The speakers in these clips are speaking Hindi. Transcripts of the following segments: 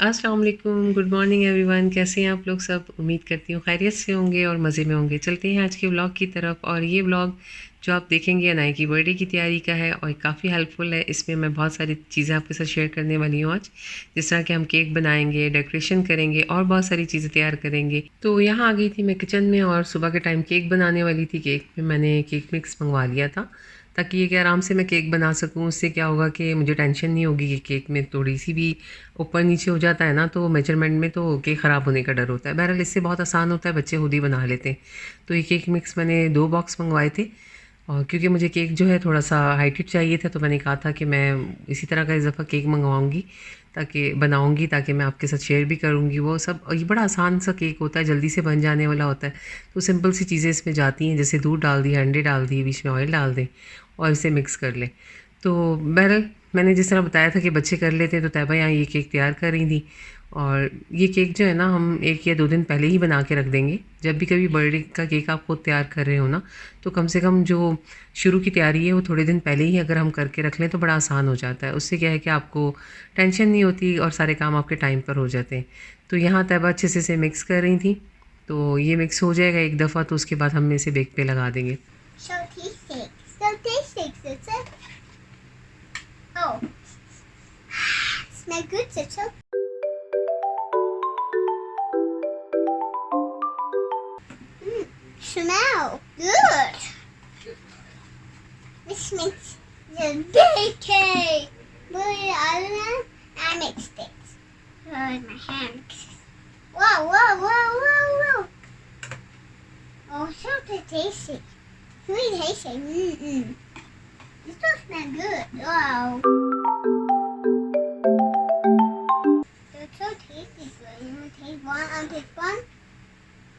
अस्सलाम वालेकुम, गुड मॉर्निंग एवरीवन। कैसे हैं आप लोग सब? उम्मीद करती हूँ खैरियत से होंगे और मज़े में होंगे। चलते हैं आज के व्लॉग की तरफ। और ये व्लॉग जो आप देखेंगे अनाया की बर्थडे की तैयारी का है और काफ़ी हेल्पफुल है। इसमें मैं बहुत सारी चीज़ें आपके साथ शेयर करने वाली हूँ आज, जिस तरह कि हम केक बनाएंगे, डेकोरेशन करेंगे और बहुत सारी चीज़ें तैयार करेंगे। तो यहाँ आ गई थी मैं किचन में और सुबह के टाइम केक बनाने वाली थी। केक में मैंने केक मिक्स मंगवा लिया था ताकि ये कि आराम से मैं केक बना सकूँ। उससे क्या होगा कि मुझे टेंशन नहीं होगी कि केक में थोड़ी सी भी ऊपर नीचे हो जाता है ना, तो मेजरमेंट में तो केक ख़राब होने का डर होता है। बहरहाल इससे बहुत आसान होता है, बच्चे खुद ही बना लेते हैं। तो ये केक मिक्स मैंने 2 बॉक्स मंगवाए थे और क्योंकि मुझे केक जो है थोड़ा-सा हाइटेड चाहिए था, तो मैंने कहा था कि मैं इसी तरह का इस दफ़ा केक मँगवाऊँगी ताकि बनाऊँगी, ताकि मैं आपके साथ शेयर भी करूँगी वो सब। और ये बड़ा आसान सा केक होता है, जल्दी से बन जाने वाला होता है। तो सिंपल सी चीज़ें इसमें जाती हैं, जैसे दूध डाल दिया, अंडे डाल दिए, बीच में ऑयल डाल दें और इसे मिक्स कर लें। तो बहरहाल मैंने जिस तरह बताया था कि बच्चे कर लेते हैं, तो तैयबा यहाँ ये केक तैयार कर रही थी। और ये केक जो है ना, हम 1 या 2 दिन पहले ही बना के रख देंगे। जब भी कभी बर्थडे का केक आप खुद तैयार कर रहे हो ना, तो कम से कम जो शुरू की तैयारी है वो थोड़े दिन पहले ही अगर हम करके रख लें तो बड़ा आसान हो जाता है। उससे क्या है कि आपको टेंशन नहीं होती और सारे काम आपके टाइम पर हो जाते हैं। तो यहाँ तैयबा अच्छे से इसे मिक्स कर रही थी। तो ये मिक्स हो जाएगा एक दफ़ा, तो उसके बाद हम इसे बेक पे लगा देंगे। So tasty. So tasty, Sister. Oh, smell good, Sister. Smell good. This makes the big cake. Put it on and mix it. Oh, my hand. Whoa, whoa, whoa, whoa, whoa. Oh, so tasty. Really tasty. Mm-mm. This does smell good. Wow. It's so tasty. Good. You want to take one? I'll take one.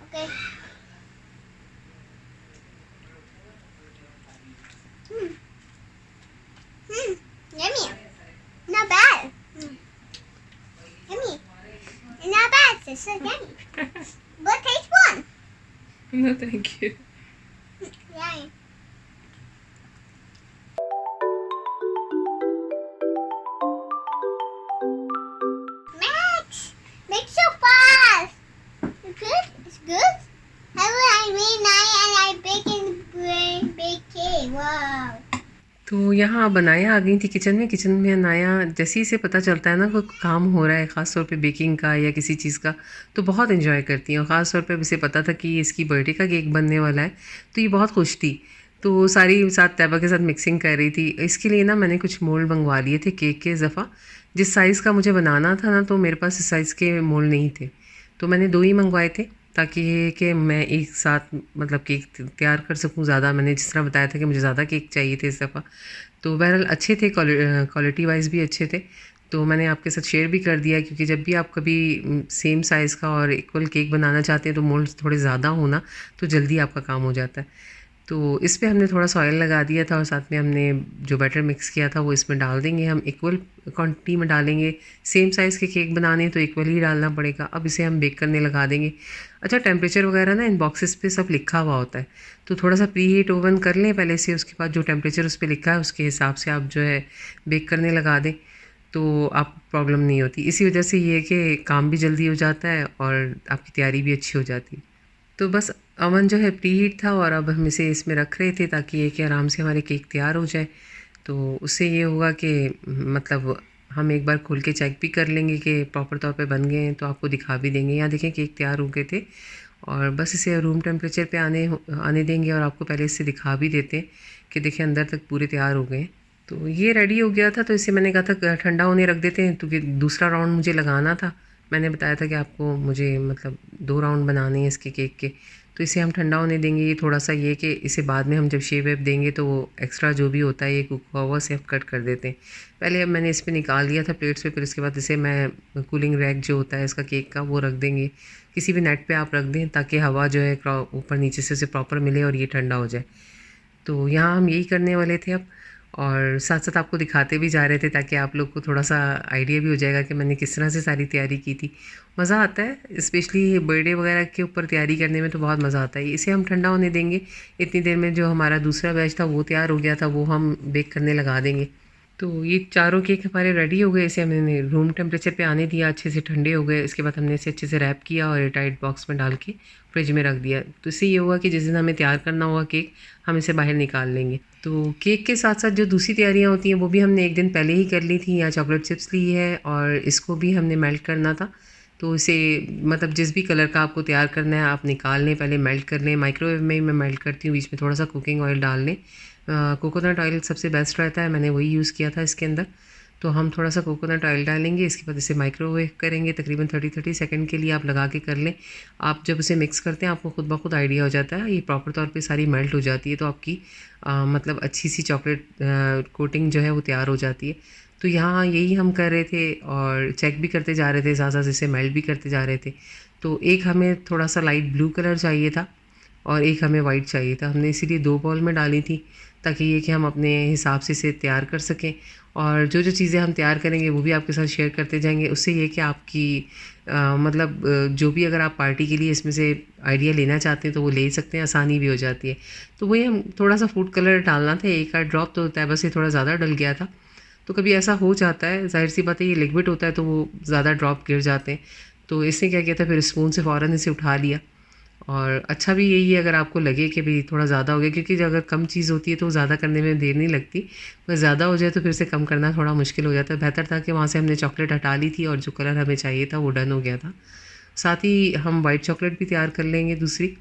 Okay. Hmm. Yummy. Not bad. Yummy. Not bad. It's so yummy. But taste one. No, thank you. Yummy. Max, make so fast. It's good. It's good. How will I read night and I bake cake? Wow. तो यहाँ अब अनाया आ गई थी किचन में। किचन में अनाया जैसे ही इसे पता चलता है ना कोई काम हो रहा है, ख़ास तौर पे बेकिंग का या किसी चीज़ का, तो बहुत एंजॉय करती हैं। और ख़ास तौर पे अब इसे पता था कि इसकी बर्थडे का केक बनने वाला है, तो ये बहुत खुश थी। तो सारी साथ तैयबा के साथ मिक्सिंग कर रही थी। इसके लिए ना मैंने कुछ मोल्ड मंगवा लिए थे केक के। इस दफ़ा जिस साइज़ का मुझे बनाना था ना, तो मेरे पास इस साइज़ के मोल्ड नहीं थे, तो मैंने 2 ही मंगवाए थे ताकि ये कि मैं एक साथ मतलब केक तैयार कर सकूँ ज़्यादा। मैंने जिस तरह बताया था कि मुझे ज़्यादा केक चाहिए थे इस दफ़ा। तो बहरहाल अच्छे थे, क्वालिटी वाइज़ भी अच्छे थे। तो मैंने आपके साथ शेयर भी कर दिया, क्योंकि जब भी आप कभी सेम साइज़ का और इक्वल केक बनाना चाहते हैं तो मोल्ड्स थोड़े ज़्यादा हो ना, तो जल्दी आपका काम हो जाता है। तो इस पे हमने थोड़ा सा ऑयल लगा दिया था और साथ में हमने जो बैटर मिक्स किया था वो इसमें डाल देंगे। हम इक्वल क्वांटिटी में डालेंगे। सेम साइज़ के केक बनाने हैं तो इक्वल ही डालना पड़ेगा। अब इसे हम बेक करने लगा देंगे। अच्छा, टेम्परेचर वगैरह ना इन बॉक्सेस पे सब लिखा हुआ होता है, तो थोड़ा सा प्री हीट ओवन कर लें पहले से। उसके बाद जो टेम्परेचर उस पे लिखा है उसके हिसाब से आप जो है बेक करने लगा दें, तो आप प्रॉब्लम नहीं होती। इसी वजह से ये है कि काम भी जल्दी हो जाता है और आपकी तैयारी भी अच्छी हो जाती है। तो बस अवन जो है प्री हीट था और अब हम इसे इसमें रख रहे थे ताकि ये कि आराम से हमारे केक तैयार हो जाए। तो उससे ये होगा कि मतलब हम एक बार खोल के चेक भी कर लेंगे कि प्रॉपर तौर पे बन गए हैं, तो आपको दिखा भी देंगे। यहाँ देखें केक तैयार हो गए थे और बस इसे रूम टेम्परेचर पे आने देंगे और आपको पहले इससे दिखा भी देते हैं कि देखिए अंदर तक पूरे तैयार हो गए हैं। तो ये रेडी हो गया था, तो इसे मैंने कहा था ठंडा होने रख देते हैं, क्योंकि दूसरा राउंड मुझे लगाना था। मैंने बताया था कि आपको मुझे मतलब 2 राउंड बनाने हैं इसके केक के, तो इसे हम ठंडा होने देंगे। ये थोड़ा सा ये कि इसे बाद में हम जब शेप वेप देंगे तो वो एक्स्ट्रा जो भी होता है ये कुक हुआ हुआ से हम कट कर देते हैं। पहले अब मैंने इस पे निकाल दिया था प्लेट्स पे, फिर इसके बाद इसे मैं कूलिंग रैक जो होता है इसका केक का वो रख देंगे। किसी भी नेट पे आप रख दें ताकि हवा जो है ऊपर नीचे से उसे प्रॉपर मिले और ये ठंडा हो जाए। तो यहाँ हम यही करने वाले थे अब, और साथ साथ आपको दिखाते भी जा रहे थे ताकि आप लोग को थोड़ा सा आइडिया भी हो जाएगा कि मैंने किस तरह से सारी तैयारी की थी। मज़ा आता है, स्पेशली बर्थडे वगैरह के ऊपर तैयारी करने में तो बहुत मज़ा आता है। इसे हम ठंडा होने देंगे। इतनी देर में जो हमारा दूसरा बैच था वो तैयार हो गया था, वो हम बेक करने लगा देंगे। तो ये चारों केक हमारे रेडी हो गए। इसे हमने रूम टेम्परेचर पे आने दिया, अच्छे से ठंडे हो गए। इसके बाद हमने इसे अच्छे से रैप किया और एयरटाइट बॉक्स में डाल के फ्रिज में रख दिया। तो इससे ये हुआ कि जिस दिन हमें तैयार करना होगा केक, हम इसे बाहर निकाल लेंगे। तो केक के साथ साथ जो दूसरी तैयारियाँ होती हैं वो भी हमने एक दिन पहले ही कर ली थी। यहाँ चॉकलेट चिप्स ली है और इसको भी हमने मेल्ट करना था। तो इसे मतलब जिस भी कलर का आपको तैयार करना है आप निकाल लें, पहले मेल्ट कर लें। माइक्रोवेव में ही मैं मेल्ट करती हूँ, बीच में थोड़ा सा कुकिंग ऑयल डाल लें। कोकोनट ऑयल सबसे बेस्ट रहता है, मैंने वही यूज़ किया था इसके अंदर। तो हम थोड़ा सा कोकोनट ऑयल डालेंगे, इसके बाद इसे माइक्रोवेव करेंगे तकरीबन 30 सेकंड के लिए। आप लगा के कर लें। आप जब इसे मिक्स करते हैं आपको खुद ब खुद आइडिया हो जाता है, ये प्रॉपर तौर पे सारी मेल्ट हो जाती है। तो आपकी मतलब अच्छी सी चॉकलेट कोटिंग जो है वो तैयार हो जाती है। तो यहाँ यही हम कर रहे थे और चेक भी करते जा रहे थे, साथ साथ इसे मेल्ट भी करते जा रहे थे। तो एक हमें थोड़ा सा लाइट ब्लू कलर चाहिए था और एक हमें वाइट चाहिए था। हमने इसीलिए 2 बॉल में डाली थी ताकि ये कि हम अपने हिसाब से इसे तैयार कर सकें। और जो जो चीज़ें हम तैयार करेंगे वो भी आपके साथ शेयर करते जाएंगे। उससे ये कि आपकी मतलब जो भी अगर आप पार्टी के लिए इसमें से आइडिया लेना चाहते हैं तो वो ले सकते हैं, आसानी भी हो जाती है। तो वही हम थोड़ा सा फूड कलर डालना था, एक आध ड्रॉप, तो तैयबा से थोड़ा ज़्यादा डल गया था। तो कभी ऐसा हो जाता है, ज़ाहिर सी बात है ये लिक्विड होता है तो वो ज़्यादा ड्रॉप गिर जाते हैं। तो इसने क्या किया था, फिर स्पून से फ़ौरन इसे उठा लिया। और अच्छा भी यही है अगर आपको लगे कि भाई थोड़ा ज़्यादा हो गया, क्योंकि जब अगर कम चीज़ होती है तो ज़्यादा करने में देर नहीं लगती। पर ज़्यादा हो जाए तो फिर से कम करना थोड़ा मुश्किल हो जाता है। बेहतर था कि वहाँ से हमने चॉकलेट हटा ली थी और जो कलर हमें चाहिए था वो डन हो गया था। साथ ही हम वाइट चॉकलेट भी तैयार कर लेंगे दूसरी।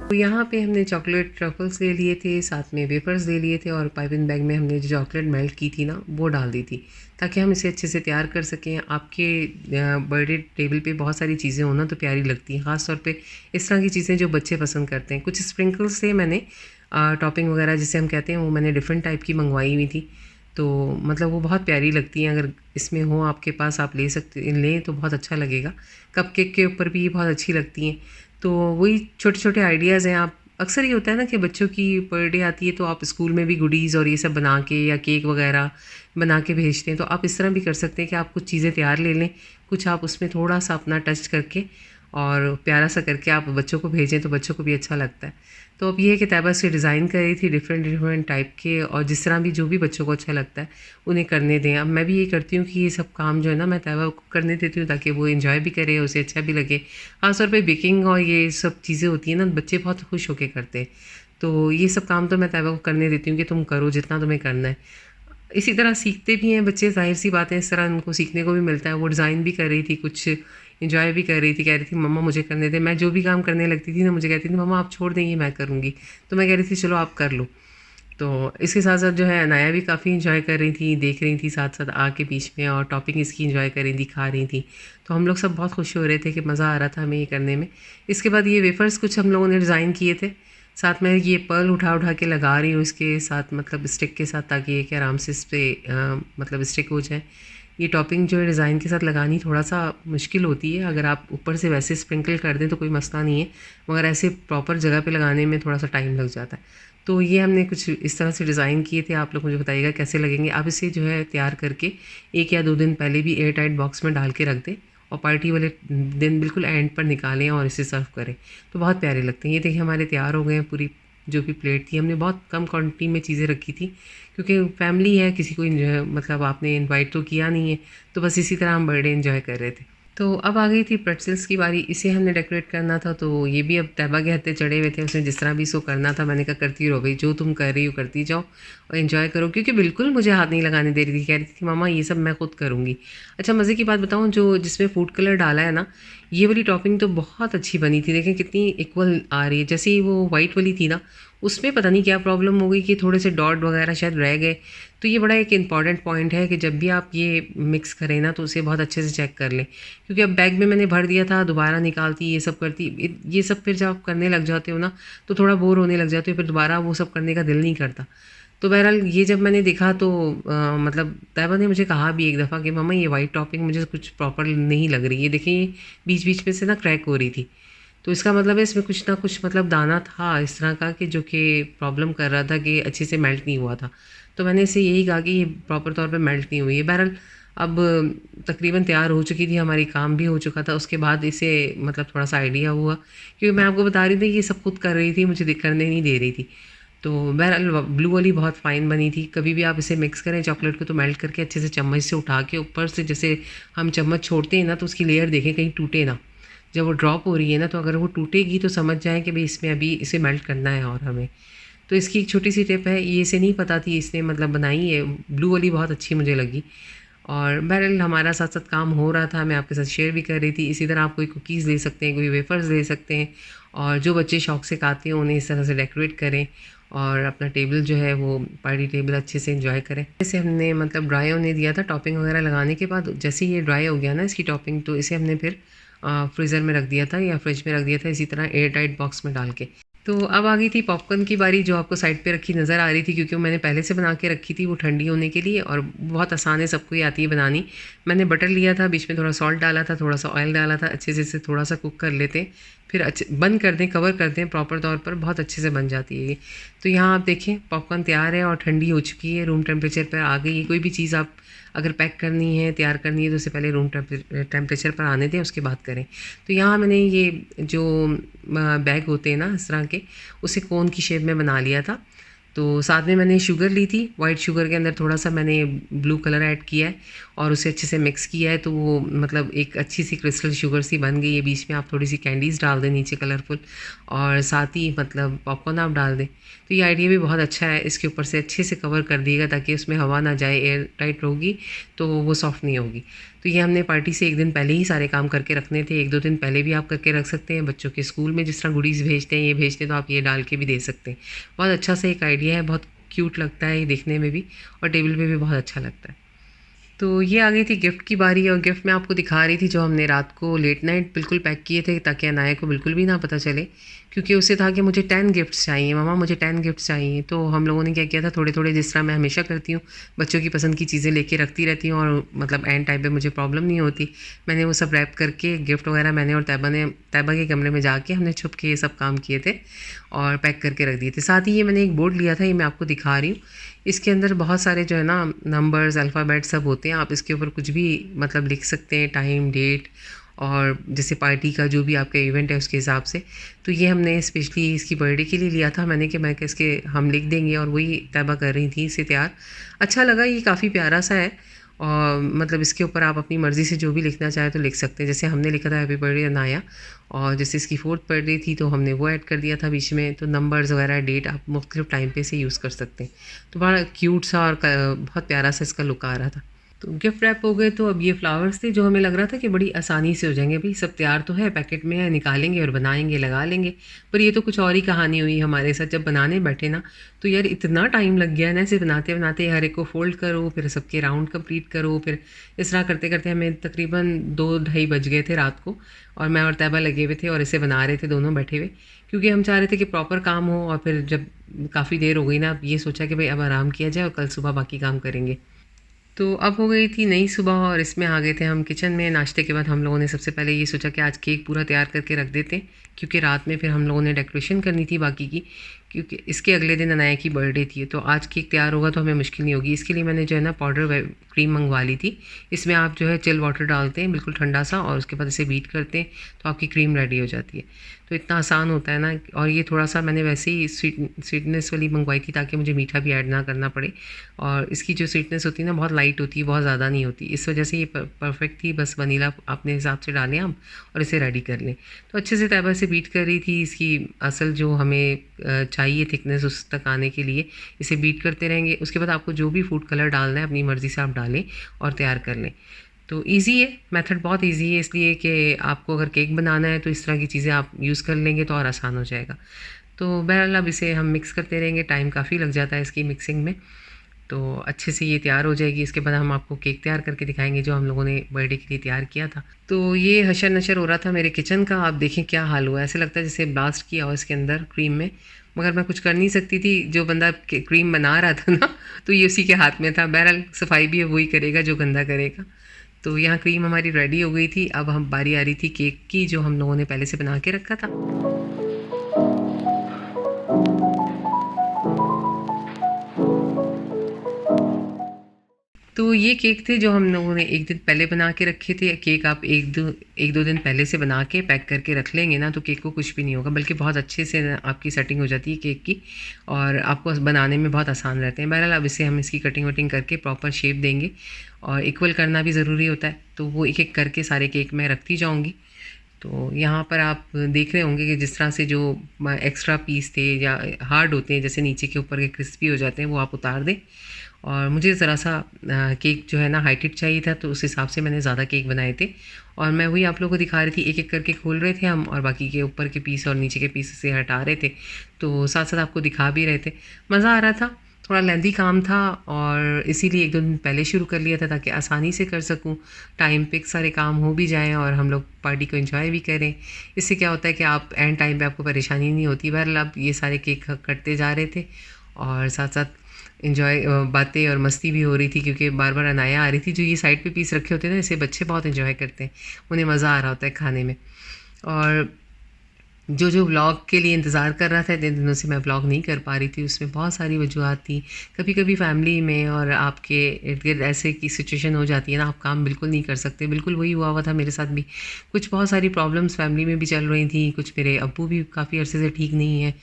तो यहाँ पे हमने चॉकलेट ट्रफल्स ले लिए थे, साथ में वेफर्स ले लिए थे और पाइपिंग बैग में हमने जो चॉकलेट मेल्ट की थी ना वो डाल दी थी ताकि हम इसे अच्छे से तैयार कर सकें। आपके बर्थडे टेबल पे बहुत सारी चीज़ें होना तो प्यारी लगती हैं, ख़ास तौर पे इस तरह की चीज़ें जो बच्चे पसंद करते हैं। कुछ स्प्रिंकल्स से मैंने टॉपिंग वगैरह जिसे हम कहते हैं वो मैंने डिफरेंट टाइप की मंगवाई हुई थी। तो मतलब वो बहुत प्यारी लगती हैं, अगर इसमें हो आपके पास आप ले सकते लें तो बहुत अच्छा लगेगा। कपकेक के ऊपर भी ये बहुत अच्छी लगती हैं। तो वही छोटे छोटे आइडियाज़ हैं। आप अक्सर ये होता है ना कि बच्चों की बर्थडे आती है तो आप स्कूल में भी गुडीज़ और ये सब बना के या केक वगैरह बना के भेजते हैं। तो आप इस तरह भी कर सकते हैं कि आप कुछ चीज़ें तैयार ले लें, कुछ आप उसमें थोड़ा सा अपना टच करके और प्यारा सा करके आप बच्चों को भेजें तो बच्चों को भी अच्छा लगता है। तो अब ये है कि तैयबा से डिज़ाइन कर रही थी डिफरेंट डिफरेंट टाइप के, और जिस तरह भी जो भी बच्चों को अच्छा लगता है उन्हें करने दें। अब मैं भी ये करती हूँ कि ये सब काम जो है ना मैं तैयबा को करने देती हूँ ताकि वो एंजॉय भी करे, उसे अच्छा भी लगे। ख़ासतौर पे बेकिंग और ये सब चीज़ें होती हैं ना, बच्चे बहुत खुश होकर करते हैं। तो ये सब काम तो मैं तैयबा को करने देती हूँ कि तुम करो जितना तुम्हें करना है। इसी तरह सीखते भी हैं बच्चे, ज़ाहिर सी बात है, इस तरह उनको सीखने को भी मिलता है। वो डिज़ाइन भी कर रही थी, कुछ एंजॉय भी कर रही थी, कह रही थी मम्मा मुझे करने दे। मैं जो भी काम करने लगती थी ना मुझे कहती थी मम्मा आप छोड़ दें ये मैं करूँगी। तो मैं कह रही थी चलो आप कर लो। तो इसके साथ साथ जो है अनाया भी काफ़ी एंजॉय कर रही थी, देख रही थी साथ साथ आके बीच में, और टॉपिंग इसकी एंजॉय कर रही थी, खा रही थी। तो हम लोग सब बहुत खुश हो रहे थे कि मज़ा आ रहा था हमें ये करने में। इसके बाद ये वेफ़र्स कुछ हम लोगों ने डिज़ाइन किए थे, साथ में ये पर्ल उठा उठा के लगा रही हूँ इसके साथ, मतलब स्टिक के साथ, ताकि ये कि आराम से इस पर मतलब स्टिक हो जाए। ये टॉपिंग जो है डिज़ाइन के साथ लगानी थोड़ा सा मुश्किल होती है, अगर आप ऊपर से वैसे स्प्रिंकल कर दें तो कोई मसला नहीं है, मगर ऐसे प्रॉपर जगह पे लगाने में थोड़ा सा टाइम लग जाता है। तो ये हमने कुछ इस तरह से डिज़ाइन किए थे, आप लोग मुझे बताइएगा कैसे लगेंगे। आप इसे जो है तैयार करके 1 या 2 दिन पहले भी एयर टाइट बॉक्स में डाल के रख दें और पार्टी वाले दिन बिल्कुल एंड पर निकालें और इसे सर्व करें तो बहुत प्यारे लगते हैं। ये देखिए हमारे तैयार हो गए हैं। पूरी जो भी प्लेट थी, हमने बहुत कम क्वांटिटी में चीज़ें रखी थी क्योंकि फैमिली है, किसी को मतलब आपने इनवाइट तो किया नहीं है, तो बस इसी तरह हम बर्थडे एंजॉय कर रहे थे। तो अब आ गई थी प्रेट्ज़ल्स की बारी, इसे हमने डेकोरेट करना था। तो ये भी अब तैयबा के हत्थे चढ़े हुए थे, उसने जिस तरह भी इसको करना था। मैंने कहा करती रहो भाई, जो तुम कर रही हो करती जाओ और एंजॉय करो, क्योंकि बिल्कुल मुझे हाथ नहीं लगाने दे रही थी, कह रही थी मामा ये सब मैं खुद करूँगी। अच्छा मज़े की बात बताऊँ, जो जिसमें फूड कलर डाला है ना, ये वाली टॉपिंग तो बहुत अच्छी बनी थी। देखें कितनी इक्वल आ रही है। जैसे ही वो वाइट वाली थी ना, उसमें पता नहीं क्या प्रॉब्लम हो गई कि थोड़े से डॉट वगैरह शायद रह गए। तो ये बड़ा एक इंपॉर्टेंट पॉइंट है कि जब भी आप ये मिक्स करें ना तो उसे बहुत अच्छे से चेक कर लें, क्योंकि अब बैग में मैंने भर दिया था, दोबारा निकालती ये सब करती, ये सब फिर जब आप करने लग जाते हो ना तो थोड़ा बोर होने लग जाते हो, फिर दोबारा वो सब करने का दिल नहीं करता। तो बहरहाल ये जब मैंने देखा तो मतलब तैयबा ने मुझे कहा भी एक दफ़ा कि मम्मा ये वाइट टॉपिंग मुझे कुछ प्रॉपर नहीं लग रही है, देखिए बीच बीच में से ना क्रैक हो रही थी। तो इसका मतलब है इसमें कुछ ना कुछ मतलब दाना था इस तरह का कि जो कि प्रॉब्लम कर रहा था कि अच्छे से मेल्ट नहीं हुआ था। तो मैंने इससे यही कहा कि ये प्रॉपर तौर पे मेल्ट नहीं हुई है। बहरहाल अब तकरीबन तैयार हो चुकी थी हमारी, काम भी हो चुका था। उसके बाद इसे मतलब थोड़ा-सा आइडिया हुआ, क्योंकि मैं आपको बता रही थी कि ये सब खुद कर रही थी, मुझे करने नहीं दे रही थी। तो बहरहाल ब्लू वाली बहुत फ़ाइन बनी थी। कभी भी आप इसे मिक्स करें चॉकलेट को तो मेल्ट करके अच्छे से चम्मच से उठा के ऊपर से जैसे हम चम्मच छोड़ते हैं ना, तो उसकी लेयर देखें कहीं टूटे ना। जब वो ड्रॉप हो रही है ना, तो अगर वो टूटेगी तो समझ जाएँ कि भई इसमें अभी इसे मेल्ट करना है और हमें। तो इसकी एक छोटी-सी टिप है, ये इसे नहीं पता थी, इसने मतलब बनाई है। ब्लू वाली बहुत अच्छी मुझे लगी। और बहरहाल हमारा साथ-साथ काम हो रहा था, मैं आपके साथ शेयर भी कर रही थी। इसी तरह आप कोई कुकीज़ ले सकते हैं, कोई वेफ़र्स ले सकते हैं, और जो बच्चे शौक से खाते हैं उन्हें इस तरह से डेकोरेट करें और अपना टेबल जो है वो पार्टी टेबल अच्छे से एंजॉय करें। जैसे हमने मतलब ड्राई होने दिया था टॉपिंग वगैरह लगाने के बाद, जैसे ही ये ड्राई हो गया ना इसकी टॉपिंग, तो इसे हमने फिर फ्रीज़र में रख दिया था या फ्रिज में रख दिया था, इसी तरह एयर टाइट बॉक्स में डाल के। तो अब आ गई थी पॉपकॉर्न की बारी, जो आपको साइड पे रखी नज़र आ रही थी, क्योंकि वो मैंने पहले से बना के रखी थी वो ठंडी होने के लिए, और बहुत आसान है, सबको ही आती है बनानी। मैंने बटर लिया था, बीच में थोड़ा सॉल्ट डाला था, थोड़ा सा ऑयल डाला था, अच्छे से इसे थोड़ा सा कुक कर लेते हैं, फिर अच्छे बंद कर दें, कवर कर दें प्रॉपर तौर पर, बहुत अच्छे से बन जाती है ये। तो यहाँ आप देखें पॉपकॉर्न तैयार है और ठंडी हो चुकी है, रूम टेम्परेचर पर आ गई है। कोई भी चीज़ आप अगर पैक करनी है, तैयार करनी है, तो उससे पहले रूम टेम्परेचर पर आने दें, उसके बाद करें। तो यहाँ मैंने ये जो बैग होते हैं ना इस तरह के, उसे कोन की शेप में बना लिया था। तो साथ में मैंने शुगर ली थी, वाइट शुगर के अंदर थोड़ा सा मैंने ब्लू कलर ऐड किया है और उसे अच्छे से मिक्स किया है, तो वो मतलब एक अच्छी सी क्रिस्टल शुगर सी बन गई है। बीच में आप थोड़ी सी कैंडीज़ डाल दें नीचे कलरफुल, और साथ ही मतलब पॉपकॉर्न आप डाल दें। तो ये आइडिया भी बहुत अच्छा है, इसके ऊपर से अच्छे से कवर कर दिएगा ताकि उसमें हवा ना जाए, एयर टाइट होगी तो वो सॉफ्ट नहीं होगी। तो ये हमने पार्टी से एक दिन पहले ही सारे काम करके रखने थे, 1-2 दिन पहले भी आप करके रख सकते हैं। बच्चों के स्कूल में जिस तरह गुडीज़ भेजते हैं, ये भेजते हैं, तो आप ये डाल के भी दे सकते हैं। बहुत अच्छा सा एक आइडिया है, बहुत क्यूट लगता है ये देखने में भी, और टेबल पे भी बहुत अच्छा लगता है। तो ये आ गई थी गिफ्ट की बारी, और गिफ्ट मैं आपको दिखा रही थी जो हमने रात को लेट नाइट बिल्कुल पैक किए थे ताकि अनाया को बिल्कुल भी ना पता चले, क्योंकि उसे था कि मुझे 10 गिफ्ट्स चाहिए मम्मा, मुझे 10 गिफ्ट्स चाहिए। तो हम लोगों ने क्या किया था, थोड़े थोड़े जिस तरह मैं हमेशा करती हूँ, बच्चों की पसंद की चीज़ें लेके रखती रहती हूँ, और मतलब एंड टाइम पे मुझे प्रॉब्लम नहीं होती। मैंने वो सब रैप करके गिफ्ट वगैरह मैंने और तैयबा के कमरे में जाके हमने छुप के ये सब काम किए थे और पैक करके रख दिए थे। साथ ही ये मैंने एक बोर्ड लिया था, ये मैं आपको दिखा रही हूँ। इसके अंदर बहुत सारे जो है ना नंबर्स, अल्फ़ाबेट सब होते हैं, आप इसके ऊपर कुछ भी मतलब लिख सकते हैं, टाइम, डेट, और जैसे पार्टी का जो भी आपका इवेंट है उसके हिसाब से। तो ये हमने स्पेशली इसकी बर्थडे के लिए लिया था, मैंने कि मैं कि इसके हम लिख देंगे, और वही तैयबा कर रही थी इसे तैयार। अच्छा लगा, ये काफ़ी प्यारा सा है, और मतलब इसके ऊपर आप अपनी मर्ज़ी से जो भी लिखना चाहें तो लिख सकते हैं। जैसे हमने लिखा था हैप्पी बर्थडे अनाया, और जैसे इसकी 4th बर्थडे थी तो हमने वो ऐड कर दिया था बीच में। तो नंबर्स वगैरह, डेट आप मुख्तलिफ टाइम पे से यूज़ कर सकते हैं। तो बड़ा क्यूट सा और बहुत प्यारा सा इसका लुक आ रहा था। तो गिफ्ट रैप हो गए, तो अब ये फ्लावर्स थे जो हमें लग रहा था कि बड़ी आसानी से हो जाएंगे, भाई सब तैयार तो है, पैकेट में है, निकालेंगे और बनाएंगे, लगा लेंगे। पर ये तो कुछ और ही कहानी हुई हमारे साथ। जब बनाने बैठे ना, तो यार इतना टाइम लग गया ना, इसे बनाते बनाते, हर एक को फोल्ड करो, फिर सबके राउंड कंप्लीट करो, फिर इस तरह करते करते हमें तकरीबन 2-2:30 बज गए थे रात को, और मैं और तैयबा लगे हुए थे और इसे बना रहे थे दोनों बैठे हुए, क्योंकि हम चाह रहे थे कि प्रॉपर काम हो। और फिर जब काफ़ी देर हो गई ना, अब ये सोचा कि भाई अब आराम किया जाए और कल सुबह बाकी काम करेंगे। तो अब हो गई थी नई सुबह, और इसमें आ गए थे हम किचन में। नाश्ते के बाद हम लोगों ने सबसे पहले ये सोचा कि आज केक पूरा तैयार करके रख देते, क्योंकि रात में फिर हम लोगों ने डेकोरेशन करनी थी बाकी की, क्योंकि इसके अगले दिन अनाया की बर्थडे थी। तो आज केक तैयार होगा तो हमें मुश्किल नहीं होगी। इसके लिए मैंने जो है ना पाउडर क्रीम मंगवा ली थी। इसमें आप जो है चिल वाटर डालते हैं बिल्कुल ठंडा सा, और उसके बाद इसे बीट करते हैं तो आपकी क्रीम रेडी हो जाती है। तो इतना आसान होता है ना। और ये थोड़ा सा मैंने वैसे ही स्वीटनेस वाली मंगवाई थी ताकि मुझे मीठा भी ऐड ना करना पड़े, और इसकी जो स्वीटनेस होती है ना बहुत लाइट होती है, बहुत ज़्यादा नहीं होती। इस वजह से ये परफेक्ट थी। बस वनीला अपने हिसाब से डालें हम और इसे रेडी कर लें। तो अच्छे से तैयबा से बीट कर रही थी। इसकी असल जो हमें चाहिए थिकनेस उस तक आने के लिए इसे बीट करते रहेंगे। उसके बाद आपको जो भी फूड कलर डालना है अपनी मर्ज़ी से आप डालें और तैयार कर लें। तो ईज़ी है, मेथड बहुत ईज़ी है, इसलिए कि आपको अगर केक बनाना है तो इस तरह की चीज़ें आप यूज़ कर लेंगे तो और आसान हो जाएगा। तो बहरहाल अब इसे हम मिक्स करते रहेंगे, टाइम काफ़ी लग जाता है इसकी मिक्सिंग में। तो अच्छे से ये तैयार हो जाएगी। इसके बाद हम आपको केक तैयार करके दिखाएंगे जो हम लोगों ने बर्थडे के लिए तैयार किया था। तो ये हशर नशर हो रहा था मेरे किचन का, आप देखें क्या हाल हुआ है। ऐसे लगता है जैसे ब्लास्ट किया हो इसके अंदर क्रीम में, मगर मैं कुछ कर नहीं सकती थी, जो बंदा क्रीम बना रहा था ना तो ये उसी के हाथ में था। बहरहाल सफाई भी वही करेगा जो गंदा करेगा। तो यहाँ क्रीम हमारी रेडी हो गई थी। अब हम बारी आ रही थी केक की, जो हम लोगों ने पहले से बना के रखा था। तो ये केक थे जो हम लोगों ने एक दिन पहले बना के रखे थे। केक आप एक दो दिन पहले से बना के पैक करके रख लेंगे ना, तो केक को कुछ भी नहीं होगा, बल्कि बहुत अच्छे से आपकी सेटिंग हो जाती है केक की, और आपको बनाने में बहुत आसान रहते हैं। बहरहाल अब इसे हम इसकी कटिंग वटिंग करके प्रॉपर शेप देंगे, और इक्वल करना भी ज़रूरी होता है, तो वो एक एक करके सारे केक मैं रखती जाऊँगी। तो यहाँ पर आप देख रहे होंगे कि जिस तरह से जो एक्स्ट्रा पीस थे या हार्ड होते हैं, जैसे नीचे के ऊपर के क्रिस्पी हो जाते हैं, वो आप उतार दें। और मुझे ज़रा सा केक जो है ना हाइटेड चाहिए था, तो उस हिसाब से मैंने ज़्यादा केक बनाए थे, और मैं वही आप लोगों को दिखा रही थी। एक एक करके खोल रहे थे हम, और बाकी के ऊपर के पीस और नीचे के पीस से हटा रहे थे, तो साथ साथ आपको दिखा भी रहे थे। मज़ा आ रहा था। थोड़ा लेंदी काम था, और इसीलिए एक दो दिन पहले शुरू कर लिया था ताकि आसानी से कर सकूं, टाइम पे सारे काम हो भी जाएं और हम लोग पार्टी को एंजॉय भी करें। इससे क्या होता है कि आप एंड टाइम पे आपको परेशानी नहीं होती। बहरहाल अब ये सारे केक कटते जा रहे थे, और साथ साथ इन्जॉय बातें और मस्ती भी हो रही थी, क्योंकि बार बार अनाया आ रही थी। जो ये साइड पे पीस रखे होते हैं ना, इसे बच्चे बहुत इन्जॉय करते हैं, उन्हें मज़ा आ रहा होता है खाने में। और जो जो व्लॉग के लिए इंतज़ार कर रहा था, इतने दिनों से मैं व्लॉग नहीं कर पा रही थी, उसमें बहुत सारी वजूहत थी। कभी कभी फैमिली में और आपके इर्द गिर्द ऐसे की सिचुएशन हो जाती है ना, आप काम बिल्कुल नहीं कर सकते। बिल्कुल वही हुआ हुआ था मेरे साथ भी। कुछ बहुत सारी प्रॉब्लम्स फैमिली में भी चल रही थी। कुछ मेरे अब्बू भी काफ़ी अरसे से ठीक नहीं है,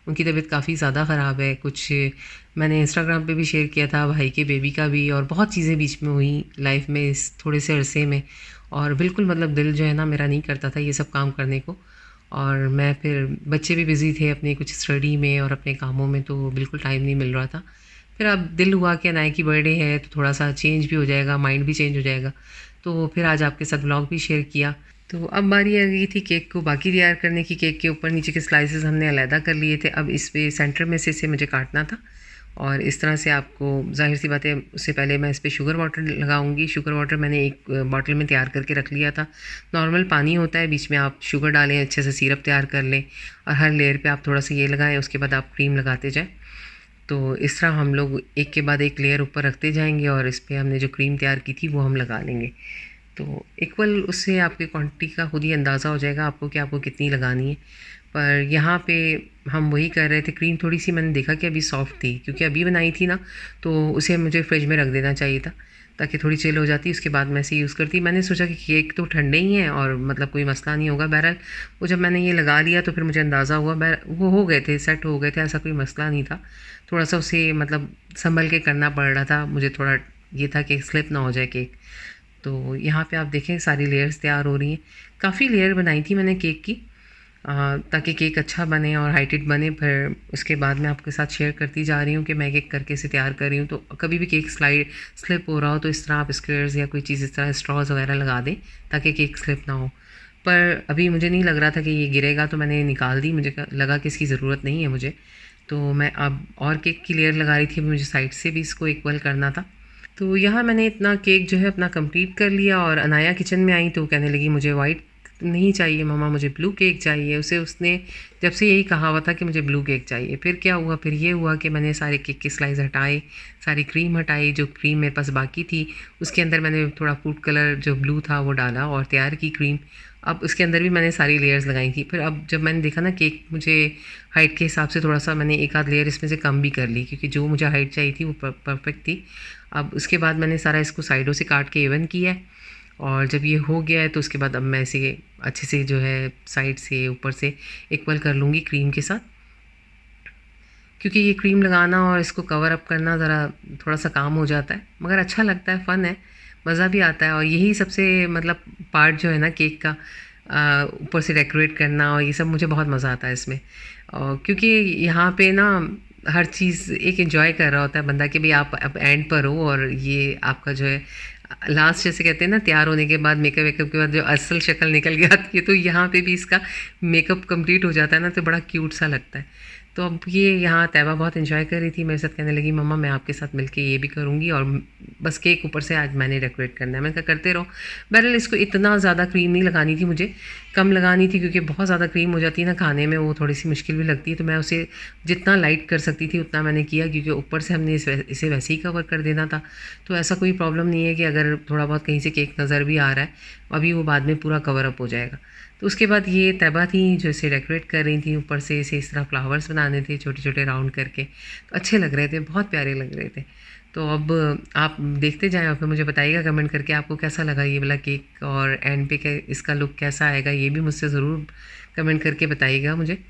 उनकी तबीयत काफ़ी ज़्यादा ख़राब है। कुछ मैंने इंस्टाग्राम पे भी शेयर किया था, भाई के बेबी का भी, और बहुत चीज़ें बीच में हुई लाइफ में इस थोड़े से अरसे में। और बिल्कुल मतलब दिल जो है ना मेरा नहीं करता था ये सब काम करने को, और मैं फिर बच्चे भी बिज़ी थे अपने कुछ स्टडी में और अपने कामों में, तो बिल्कुल टाइम नहीं मिल रहा था। फिर अब दिल हुआ कि अनाया की बर्थडे है, तो थोड़ा सा चेंज भी हो जाएगा, माइंड भी चेंज हो जाएगा, तो फिर आज आपके साथ व्लॉग भी शेयर किया। तो अब बारी आ गई थी केक को बाकी तैयार करने की। केक के ऊपर नीचे के स्लाइसेस हमने अलहदा कर लिए थे। अब इस पे सेंटर में से इसे मुझे काटना था, और इस तरह से आपको ज़ाहिर सी बात है, उससे पहले मैं इस पर शुगर वाटर लगाऊंगी। शुगर वाटर मैंने एक बॉटल में तैयार करके रख लिया था। नॉर्मल पानी होता है, बीच में आप शुगर डालें, अच्छे से सिरप तैयार कर लें, और हर लेयर पे आप थोड़ा सा ये लगाएं, उसके बाद आप क्रीम लगाते जाएं। तो इस तरह हम लोग एक के बाद एक लेयर ऊपर रखते जाएंगे, और इस पर हमने जो क्रीम तैयार की थी वो हम लगा लेंगे। तो इक्वल उससे आपकी क्वांटिटी का खुद ही अंदाज़ा हो जाएगा आपको कि आपको कितनी लगानी है। पर यहाँ पे हम वही कर रहे थे। क्रीम थोड़ी सी मैंने देखा कि अभी सॉफ्ट थी, क्योंकि अभी बनाई थी ना, तो उसे मुझे फ्रिज में रख देना चाहिए था ताकि थोड़ी चिल हो जाती, उसके बाद मैं इसे यूज़ करती। मैंने सोचा कि केक तो ठंडे ही हैं और मतलब कोई मसला नहीं होगा। बहरहाल वो जब मैंने ये लगा लिया तो फिर मुझे अंदाज़ा हुआ, वो हो गए थे, सेट हो गए थे, ऐसा कोई मसला नहीं था। थोड़ा सा उसे मतलब संभल के करना पड़ रहा था मुझे, थोड़ा ये था कि स्लिप ना हो जाए केक। तो यहाँ पे आप देखें सारी लेयर्स तैयार हो रही हैं। काफ़ी लेयर बनाई थी मैंने केक की, ताकि केक अच्छा बने और हाइटेड बने। फिर उसके बाद मैं आपके साथ शेयर करती जा रही हूँ कि मैं एक एक करके इसे तैयार कर रही हूँ। तो कभी भी केक स्लिप हो रहा हो तो इस तरह आप स्क्वेयर्स या कोई चीज़ इस तरह स्ट्रॉज वगैरह लगा दें ताकि केक स्लिप ना हो। पर अभी मुझे नहीं लग रहा था कि ये गिरेगा, तो मैंने निकाल दी। मुझे लगा कि इसकी ज़रूरत नहीं है मुझे, तो मैं अब और केक की लेयर लगा रही थी। मुझे साइड से भी इसको इक्वल करना था। तो यहाँ मैंने इतना केक जो है अपना कंप्लीट कर लिया, और अनाया किचन में आई तो कहने लगी मुझे वाइट नहीं चाहिए मम्मा, मुझे ब्लू केक चाहिए। उसने जब से यही कहा हुआ था कि मुझे ब्लू केक चाहिए। फिर क्या हुआ, फिर ये हुआ कि मैंने सारे केक के स्लाइस हटाए, सारी क्रीम हटाई। जो क्रीम मेरे पास बाकी थी उसके अंदर मैंने थोड़ा फूड कलर जो ब्लू था वो डाला और तैयार की क्रीम। अब उसके अंदर भी मैंने सारी लेयर्स लगाई थी। फिर अब जब मैंने देखा ना केक मुझे हाइट के हिसाब से थोड़ा सा मैंने एक आध लेयर इसमें से कम भी कर ली, क्योंकि जो मुझे हाइट चाहिए थी वो परफेक्ट थी। अब उसके बाद मैंने सारा इसको साइडों से काट के इवन किया है, और जब ये हो गया है तो उसके बाद अब मैं इसे अच्छे से जो है साइड से ऊपर से इक्वल कर लूँगी क्रीम के साथ, क्योंकि ये क्रीम लगाना और इसको कवर अप करना ज़रा थोड़ा सा काम हो जाता है, मगर अच्छा लगता है, फ़न है, मज़ा भी आता है। और यही सबसे मतलब पार्ट जो है ना केक का, ऊपर से डेकोरेट करना और ये सब मुझे बहुत मज़ा आता है इसमें। और क्योंकि यहाँ पे ना हर चीज़ एक एंजॉय कर रहा होता है बंदा कि भाई आप अब एंड पर हो, और ये आपका जो है लास्ट, जैसे कहते हैं ना तैयार होने के बाद मेकअप वेकअप के बाद जो असल शक्ल निकल के आती है, तो यहाँ पे भी इसका मेकअप कंप्लीट हो जाता है ना, तो बड़ा क्यूट सा लगता है। तो अब ये यहाँ तैयबा बहुत एंजॉय कर रही थी, मेरे साथ कहने लगी मम्मा मैं आपके साथ मिलके ये भी करूँगी और बस केक ऊपर से आज मैंने डेकोरेट करना है। मैंने कहा करते रहो। बहरहाल इसको इतना ज़्यादा क्रीम नहीं लगानी थी मुझे, कम लगानी थी, क्योंकि बहुत ज़्यादा क्रीम हो जाती है ना खाने में, वो थोड़ी सी मुश्किल भी लगती है। तो मैं उसे जितना लाइट कर सकती थी उतना मैंने किया, क्योंकि ऊपर से हमने इसे वैसे ही कवर कर देना था। तो ऐसा कोई प्रॉब्लम नहीं है कि अगर थोड़ा बहुत कहीं से केक नज़र भी आ रहा है, अभी वो बाद में पूरा कवर अप हो जाएगा। तो उसके बाद ये तैयबा थी जो इसे डेकोरेट कर रही थी, ऊपर से इसे इस तरह फ्लावर्स बनाने थे छोटे छोटे राउंड करके, तो अच्छे लग रहे थे, बहुत प्यारे लग रहे थे। तो अब आप देखते जाएं और फिर मुझे बताइएगा कमेंट करके आपको कैसा लगा ये वाला केक, और एंड पे इसका लुक कैसा आएगा ये भी मुझसे ज़रूर कमेंट करके बताइएगा मुझे।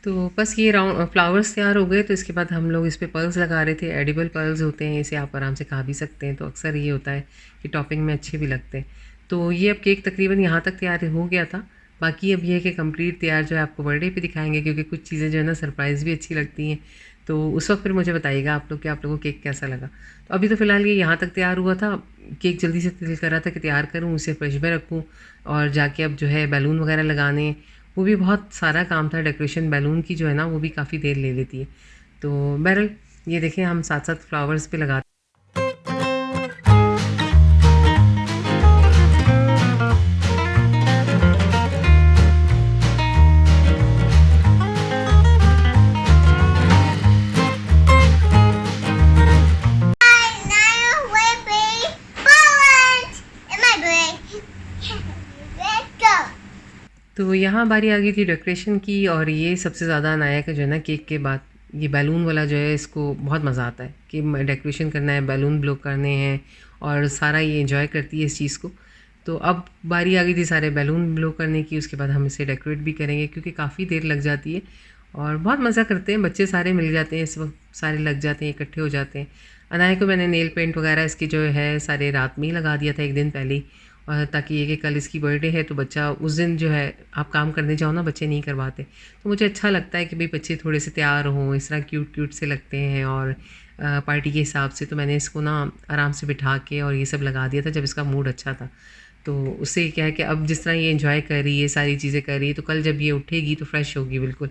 तो बस ये राउंड फ्लावर्स तैयार हो गए, तो इसके बाद हम लोग इस पे पर्ल्स लगा रहे थे। एडिबल पर्ल्स होते हैं, इसे आप आराम से खा भी सकते हैं, तो अक्सर ये होता है कि टॉपिंग में अच्छे भी लगते हैं। तो ये अब केक तकरीबन यहाँ तक तैयार हो गया था। बाकी अब ये है कि कंप्लीट तैयार जो है आपको बर्थडे पे दिखाएंगे, क्योंकि कुछ चीज़ें जो है ना सरप्राइज़ भी अच्छी लगती हैं। तो उस वक्त फिर मुझे बताइएगा आप लोग कि आप लोगों को केक कैसा लगा। तो अभी तो फ़िलहाल ये यहाँ तक तैयार हुआ था। केक जल्दी से दिल कर रहा था कि तैयार करूँ, उसे फ्रिज में रखूँ और जाके अब जो है बैलून वगैरह लगाने, वो भी बहुत सारा काम था। डेकोरेशन बैलून की जो है ना वो भी काफ़ी देर ले लेती है। तो बहरहाल ये देखें हम साथ साथ फ्लावर्स पे लगा। Now we're playing balance in my brain. Let's go. तो यहाँ बारी आ गई थी डेकोरेशन की, और ये सबसे ज़्यादा अनाया का जो है ना केक के बाद ये बैलून वाला जो है, इसको बहुत मज़ा आता है कि डेकोरेशन करना है, बैलून ब्लो करने हैं, और सारा ये एंजॉय करती है इस चीज़ को। तो अब बारी आ गई थी सारे बैलून ब्लो करने की। उसके बाद हम इसे डेकोरेट भी करेंगे, क्योंकि काफ़ी देर लग जाती है और बहुत मज़ा करते हैं, बच्चे सारे मिल जाते हैं इस वक्त, सारे लग जाते हैं, इकट्ठे हो जाते हैं। अनाया को मैंने नेल पेंट वगैरह इसकी जो है सारे रात में ही लगा दिया था, एक दिन पहले ही, और ताकि ये कि कल इसकी बर्थडे है तो बच्चा उस दिन जो है, आप काम करने जाओ ना बच्चे नहीं करवाते, तो मुझे अच्छा लगता है कि भाई बच्चे थोड़े से तैयार हों, इस तरह क्यूट क्यूट से लगते हैं, और पार्टी के हिसाब से। तो मैंने इसको ना आराम से बिठा के और ये सब लगा दिया था जब इसका मूड अच्छा था। तो उससे क्या है कि अब जिस तरह ये एंजॉय कर रही है, सारी चीज़ें कर रही है, तो कल जब ये उठेगी तो फ्रेश होगी बिल्कुल।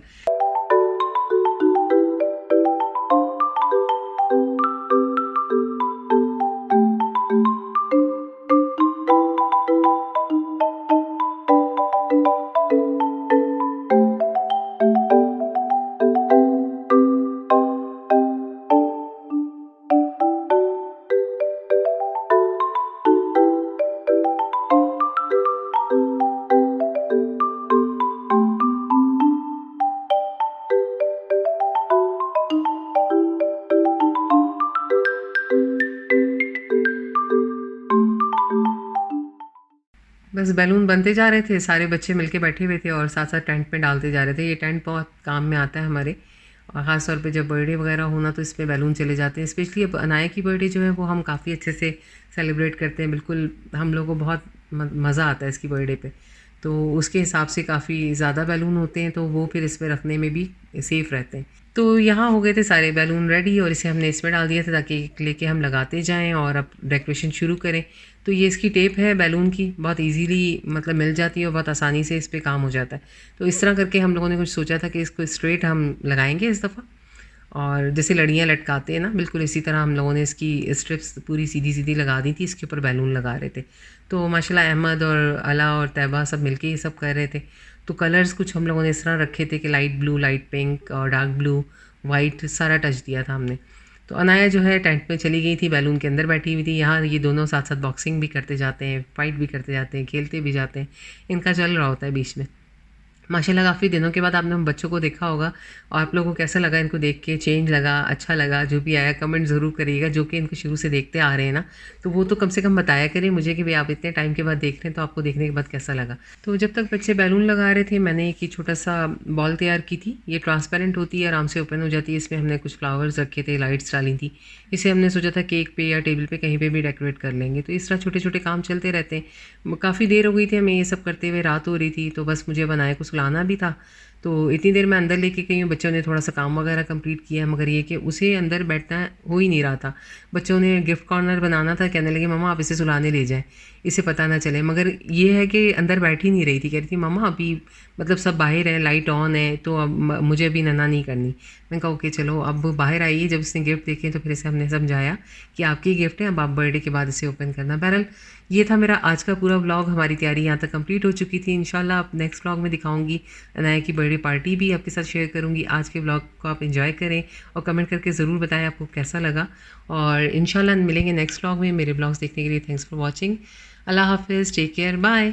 बस बैलून बनते जा रहे थे, सारे बच्चे मिलके बैठे हुए थे और साथ साथ टेंट में डालते जा रहे थे। ये टेंट बहुत काम में आता है हमारे, और ख़ास तौर पे जब बर्थडे वगैरह होना तो इसमें बैलून चले जाते हैं। स्पेशली अब अनाया की बर्थडे जो है वो हम काफ़ी अच्छे से सेलिब्रेट करते हैं, बिल्कुल हम लोगों को बहुत मज़ा आता है इसकी बर्थडे पे। तो उसके हिसाब से काफ़ी ज़्यादा बैलून होते हैं, तो वो फिर इसमें रखने में भी सेफ़ रहते हैं। तो यहाँ हो गए थे सारे बैलून रेडी, और इसे हमने इसमें डाल दिया था ताकि लेके हम लगाते जाएं और अब डेकोरेशन शुरू करें। तो ये इसकी टेप है बैलून की, बहुत इजीली मतलब मिल जाती है और बहुत आसानी से इस पे काम हो जाता है। तो इस तरह करके हम लोगों ने कुछ सोचा था कि इसको स्ट्रेट हम लगाएंगे इस दफ़ा, और जैसे लड़ियाँ लटकाते हैं ना, बिल्कुल इसी तरह हम लोगों ने इसकी स्ट्रिप्स पूरी सीधी सीधी लगा दी थी, इसके ऊपर बैलून लगा रहे थे। तो माशाल्लाह अहमद और अला और तैयबा सब मिलके ये सब कर रहे थे। तो कलर्स कुछ हम लोगों ने इस तरह रखे थे कि लाइट ब्लू, लाइट पिंक और डार्क ब्लू, वाइट, सारा टच दिया था हमने। तो अनाया जो है टेंट में चली गई थी, बैलून के अंदर बैठी हुई थी। यहाँ ये दोनों साथ साथ बॉक्सिंग भी करते जाते हैं, फाइट भी करते जाते हैं, खेलते भी जाते हैं, इनका चल रहा होता है बीच में। माशाल्लाह काफ़ी दिनों के बाद आपने बच्चों को देखा होगा और आप लोगों को कैसा लगा इनको देख के, चेंज लगा, अच्छा लगा, जो भी आया कमेंट ज़रूर करिएगा, जो कि इनको शुरू से देखते आ रहे हैं ना, तो वो तो कम से कम बताया करें मुझे कि भाई आप इतने टाइम के बाद देख रहे हैं तो आपको देखने के बाद कैसा लगा। तो जब तक बच्चे बैलून लगा रहे थे मैंने एक ये छोटा सा बॉल तैयार की थी, ये ट्रांसपेरेंट होती है, आराम से ओपन हो जाती है, इसमें हमने कुछ फ्लावर्स रखे थे, लाइट्स डाली थी, इसे हमने सोचा था केक पे या टेबल पे कहीं पे भी डेकोरेट कर लेंगे। तो इस तरह छोटे छोटे काम चलते रहते हैं। काफ़ी देर हो गई थी हमें ये सब करते हुए, रात हो रही थी, तो बस मुझे बनाए को सुलाना भी था। तो इतनी देर मैं अंदर लेके गई हूँ, बच्चों ने थोड़ा सा काम वगैरह कंप्लीट किया, मगर ये कि उसे अंदर बैठना हो ही नहीं रहा था। बच्चों ने गिफ्ट कॉर्नर बनाना था, कहने लगे मम्मा आप इसे सुलाने ले जाएं, इसे पता ना चले, मगर ये है कि अंदर बैठ ही नहीं रही थी, कह रही थी मम्मा अभी मतलब सब बाहर है, लाइट ऑन है, तो अब मुझे अभी नना नहीं करनी। मैंने कहा ओके चलो, अब बाहर आइए। जब इसने गिफ्ट देखे तो फिर इसे हमने समझाया कि आपकी गिफ्ट है, अब आप बर्थडे के बाद इसे ओपन करना। बहरहाल ये था मेरा आज का पूरा व्लॉग, हमारी तैयारी यहाँ तक कंप्लीट हो चुकी थी। इंशाल्लाह आप नेक्स्ट व्लॉग में दिखाऊंगी, अनाया की बर्थडे पार्टी भी आपके साथ शेयर करूँगी। आज के व्लॉग को आप एंजॉय करें और कमेंट करके ज़रूर बताएं आपको कैसा लगा, और इंशाल्लाह मिलेंगे नेक्स्ट व्लॉग में। मेरे व्लॉग्स देखने के लिए थैंक्स फॉर वॉचिंग। अल्लाह हाफिज़, टेक केयर, बाय।